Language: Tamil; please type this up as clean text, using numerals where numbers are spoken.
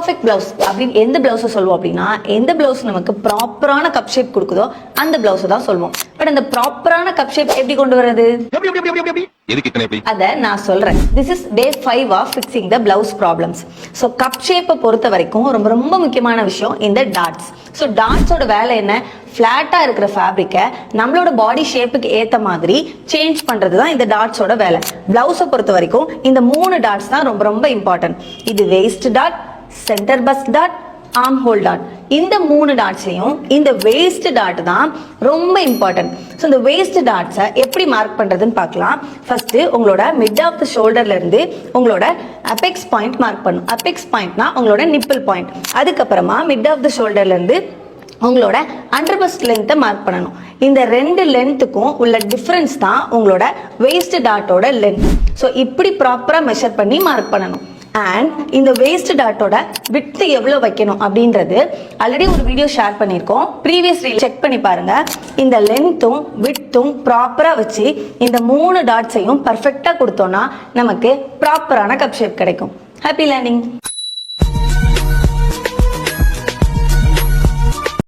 பர்ஃபெக்ட் பிளவுஸ் அப்படின்னு எந்த பிளவுஸை சொல்லுவோம் அப்படின்னா, எந்த பிளவுஸ் நமக்கு ப்ராப்பரான கப் ஷேப் கொடுக்குதோ அந்த பிளவுஸை தான் சொல்லுவோம். பட் அந்த ப்ராப்பரான கப் ஷேப் எப்படி கொண்டு வரது அத நான் சொல்றேன். This is day 5 of fixing the blouse problems. So cup ஷேப்பை பொறுத்த வரைக்கும் ரொம்ப ரொம்ப முக்கியமான விஷயம் இந்த டாட்ஸ். ஸோ டாட்ஸோட வேலை என்ன? ஃபிளாட்டா இருக்கிற ஃபேப்ரிக்கை நம்மளோட பாடி ஷேப்புக்கு ஏத்த மாதிரி சேஞ்ச் பண்றது தான் இந்த டாட்ஸோட வேலை. பிளவுஸை பொறுத்த வரைக்கும் இந்த 3 டாட்ஸ் தான் ரொம்ப ரொம்ப இம்பார்ட்டன்ட். இது waste dot, centre first dot, arm whole dot. இந்த 3 டாட்ஸ்லயும் இந்த வேஸ்ட் டாட் தான் ரொம்ப இம்பார்ட்டன்ட். ஸோ இந்த வேஸ்ட் டாட்ஸை எப்படி மார்க் பண்றதுன்னு பார்க்கலாம். ஃபர்ஸ்ட் உங்களோட மிட் ஆஃப் த ஷோல்டர்ல இருந்து உங்களோட அபெக்ஸ் பாயிண்ட் மார்க் பண்ணும். அபெக்ஸ் பாயிண்ட்னா உங்களோட நிப்பிள் பாயிண்ட். அதுக்கப்புறமா மிட் ஆஃப் த ஷோல்டர்ல இருந்து உங்களோட அண்டர் பஸ்ட் லென்த்தை மார்க் பண்ணணும். இந்த 2 லென்த்துக்கும் உள்ள டிஃபரன்ஸ் தான் உங்களோட வேஸ்ட் டாட்டோட லென்த். ஸோ இப்படி ப்ராப்பரா மெஷர் பண்ணி மார்க் பண்ணணும். அண்ட் இந்த வேஸ்ட் டாட்டோட விட்த் எவ்வளவு வைக்கணும் அப்படின்றது ஆல்ரெடி ஒரு வீடியோ ஷேர் பண்ணியிருக்கோம். ப்ரீவியஸ் ரீல் செக் பண்ணி பாருங்க. இந்த லென்த்தும் விட்த்தும் ப்ராப்பரா வச்சு இந்த 3 டாட்ஸையும் பர்ஃபெக்டா கொடுத்தோம்னா நமக்கு ப்ராப்பரான கப் ஷேப் கிடைக்கும். Happy learning.